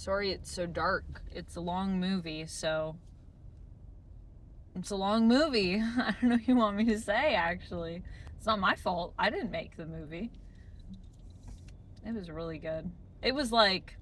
Sorry it's so dark. It's a long movie, so... It's a long movie. I don't know what you want me to say, actually. It's not my fault. I didn't make the movie. It was really good. It was like...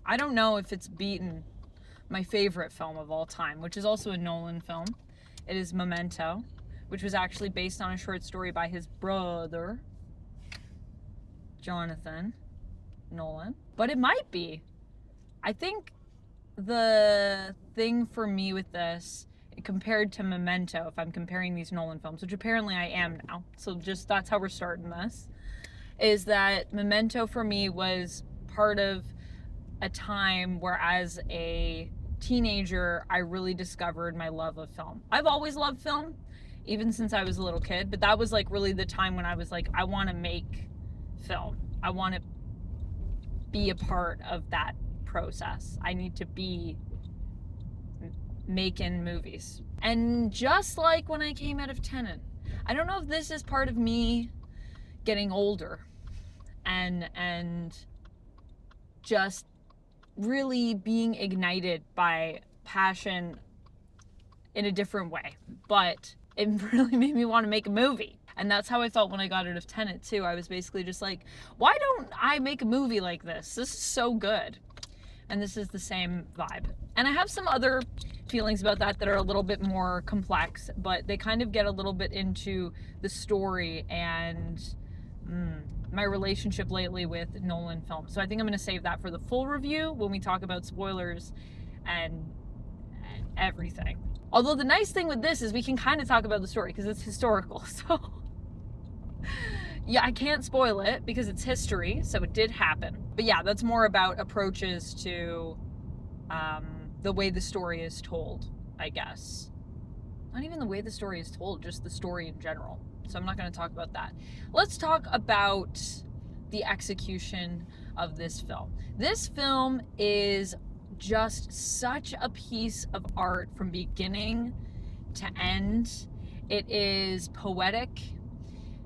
I don't know if it's beaten my favorite film of all time, which is also a Nolan film. It is Memento, which was actually based on a short story by his brother, Jonathan Nolan. But it might be. I think the thing for me with this, compared to Memento, if I'm comparing these Nolan films, which apparently I am now, so just that's how we're starting this, is that Memento for me was part of a time where as a teenager I really discovered my love of film. I've always loved film, even since I was a little kid, but that was like really the time when I was like, I want to make film. I want to be a part of that process. I need to be making movies. And just like when I came out of Tenet, I don't know if this is part of me getting older and just really being ignited by passion in a different way, but it really made me want to make a movie. And that's how I felt when I got out of Tenet too. I was basically just like, why don't I make a movie like this? This is so good. And this is the same vibe. And I have some other feelings about that that are a little bit more complex, but they kind of get a little bit into the story and my relationship lately with Nolan films. So I think I'm going to save that for the full review when we talk about spoilers and everything. Although the nice thing with this is we can kind of talk about the story because it's historical. So yeah, I can't spoil it because it's history, so it did happen. But yeah, that's more about approaches to the way the story is told, I guess. Not even the way the story is told, just the story in general. So I'm not going to talk about that. Let's talk about the execution of this film. This film is just such a piece of art from beginning to end. It is poetic.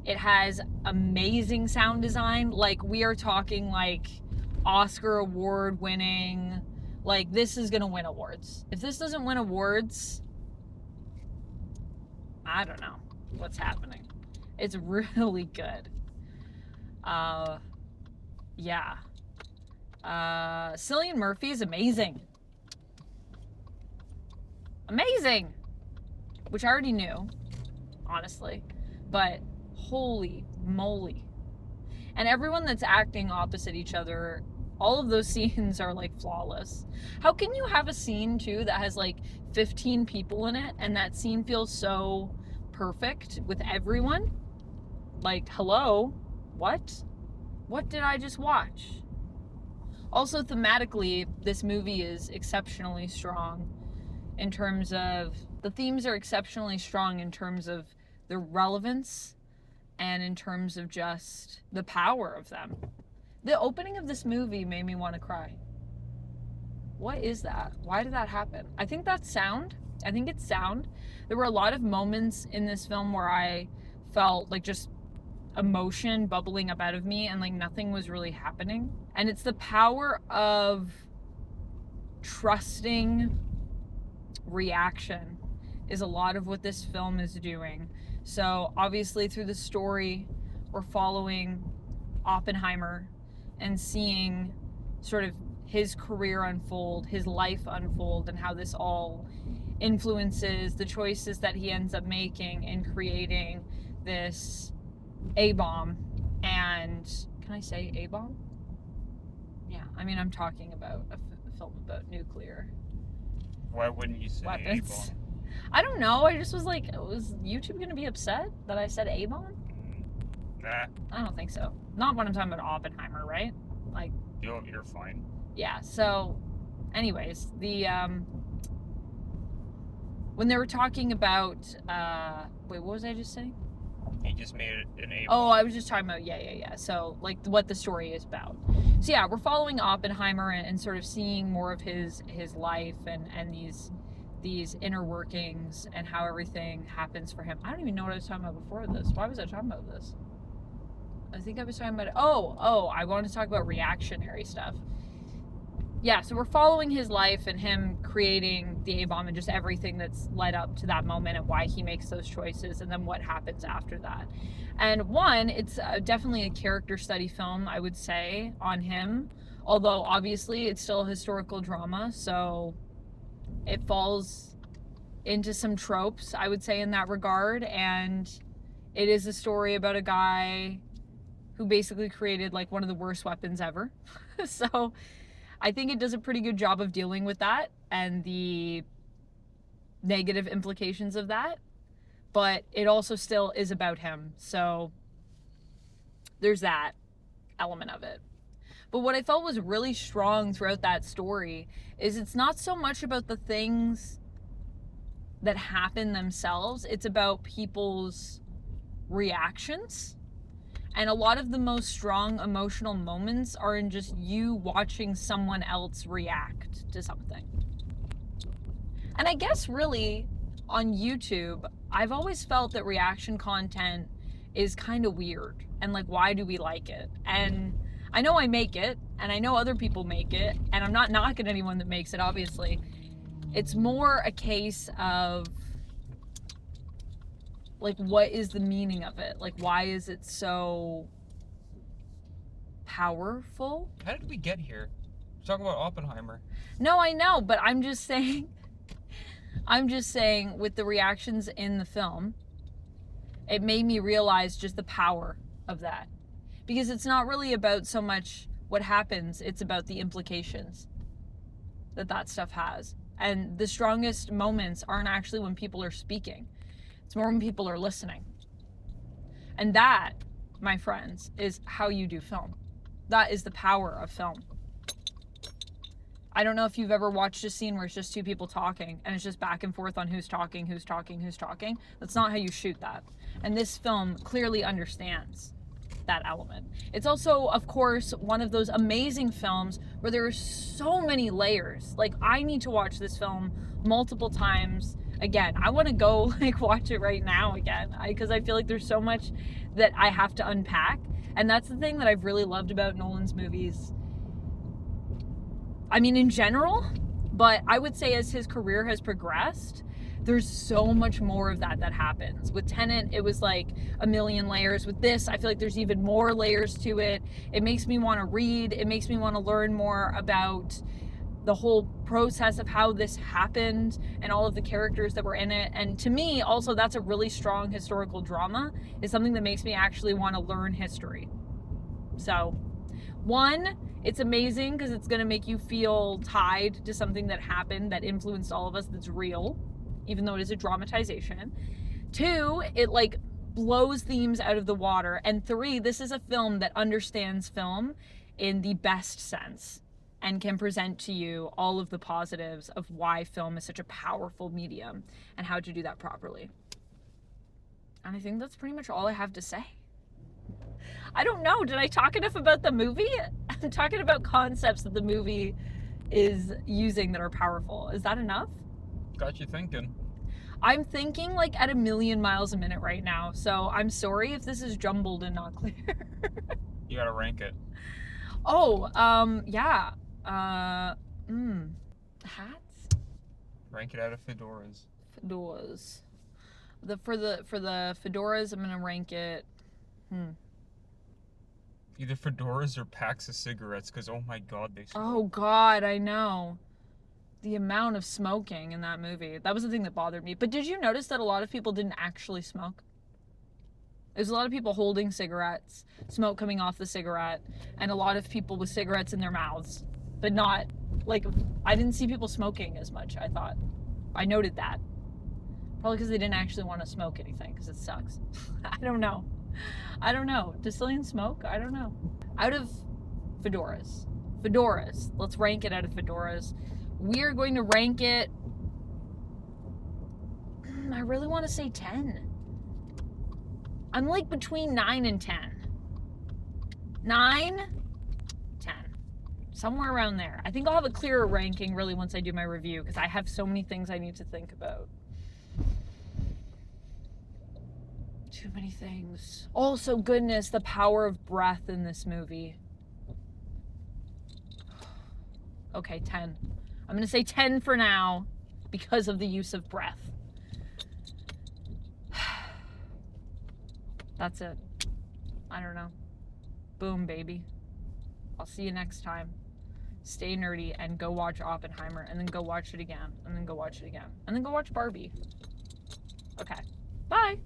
It has amazing sound design. Like, we are talking like Oscar award winning. Like, this is gonna win awards. If this doesn't win awards, I don't know what's happening. It's really good. Yeah. Cillian Murphy is amazing. Amazing! Which I already knew, honestly. But holy moly. And everyone that's acting opposite each other, all of those scenes are like flawless. How can you have a scene too that has like 15 people in it and that scene feels so perfect with everyone? Like, hello? What? What did I just watch? Also, thematically, this movie is exceptionally strong in terms of, the themes are exceptionally strong in terms of the relevance and in terms of just the power of them. The opening of this movie made me want to cry. What is that? Why did that happen? I think that's sound. I think it's sound. There were a lot of moments in this film where I felt like just emotion bubbling up out of me and like nothing was really happening. And it's the power of trusting reaction is a lot of what this film is doing. So obviously through the story, we're following Oppenheimer and seeing sort of his career unfold, his life unfold, and how this all influences the choices that he ends up making in creating this A-bomb. And can I say A-bomb? Yeah, I mean, I'm talking about a film about nuclear Why wouldn't you say weapons. A-bomb? I don't know. I just was like, was YouTube gonna be upset that I said A-bomb? Nah, I don't think so. Not when I'm talking about Oppenheimer, right? Like, you're fine. yeah. So, anyways, the when they were talking about wait, what was I just saying? He just made it an A-bomb. Oh, I was just talking about yeah. So, like, what the story is about. So yeah, we're following Oppenheimer and sort of seeing more of his life and these inner workings and how everything happens for him. I don't even know what I was talking about before this. Why was I talking about this? I think I was talking about, I want to talk about reactionary stuff. Yeah, so we're following his life and him creating the A-bomb and just everything that's led up to that moment and why he makes those choices and then what happens after that. And one, it's definitely a character study film, I would say, on him. Although, obviously, it's still a historical drama, so it falls into some tropes, I would say, in that regard. And it is a story about a guy who basically created, like, one of the worst weapons ever. So I think it does a pretty good job of dealing with that and the negative implications of that. But it also still is about him. So there's that element of it. But what I felt was really strong throughout that story is it's not so much about the things that happen themselves. It's about people's reactions. And a lot of the most strong emotional moments are in just you watching someone else react to something. And I guess really on YouTube, I've always felt that reaction content is kind of weird. And like, why do we like it? And I know I make it, and I know other people make it, and I'm not knocking anyone that makes it, obviously. It's more a case of, like, what is the meaning of it? Like, why is it so powerful? How did we get here? We're talking about Oppenheimer. No, I know, but I'm just saying with the reactions in the film, it made me realize just the power of that. Because it's not really about so much what happens, it's about the implications that stuff has. And the strongest moments aren't actually when people are speaking. It's more when people are listening. And that, my friends, is how you do film. That is the power of film. I don't know if you've ever watched a scene where it's just two people talking and it's just back and forth on who's talking, who's talking, who's talking. That's not how you shoot that. And this film clearly understands that element. It's also, of course, one of those amazing films where there are so many layers. Like, I need to watch this film multiple times again. I want to go like watch it right now again because I feel like there's so much that I have to unpack. And that's the thing that I've really loved about Nolan's movies. I mean, in general, but I would say as his career has progressed, there's so much more of that happens. With Tenet, it was like a million layers. With this, I feel like there's even more layers to it. It makes me want to read. It makes me want to learn more about the whole process of how this happened and all of the characters that were in it. And to me, also, that's a really strong historical drama. It's something that makes me actually want to learn history. So, one, it's amazing because it's going to make you feel tied to something that happened that influenced all of us that's real, even though it is a dramatization. Two, it like blows themes out of the water. And three, this is a film that understands film in the best sense and can present to you all of the positives of why film is such a powerful medium and how to do that properly. And I think that's pretty much all I have to say. I don't know, did I talk enough about the movie? I'm talking about concepts that the movie is using that are powerful. Is that enough? Got you thinking. I'm thinking like at 1,000,000 miles a minute right now, so I'm sorry if this is jumbled and not clear. You gotta rank it. Oh, yeah. Hats? Rank it out of fedoras. Fedoras. For the fedoras, I'm gonna rank it. Either fedoras or packs of cigarettes, because oh my god, they smoke. Oh god, I know. The amount of smoking in that movie. That was the thing that bothered me. But did you notice that a lot of people didn't actually smoke? There's a lot of people holding cigarettes, smoke coming off the cigarette, and a lot of people with cigarettes in their mouths. But not, like, I didn't see people smoking as much, I thought. I noted that. Probably because they didn't actually want to smoke anything, because it sucks. I don't know. Does Cillian smoke? I don't know. Out of fedoras. Fedoras. Let's rank it out of fedoras. We're going to rank it... I really want to say 10. I'm like between 9 and 10. 9? 10. Somewhere around there. I think I'll have a clearer ranking really once I do my review because I have so many things I need to think about. Too many things. Also, goodness, the power of breath in this movie. Okay, 10. I'm gonna say 10 for now because of the use of breath. That's it. I don't know. Boom, baby. I'll see you next time. Stay nerdy and go watch Oppenheimer and then go watch it again and then go watch it again and then go watch Barbie. Okay. Bye.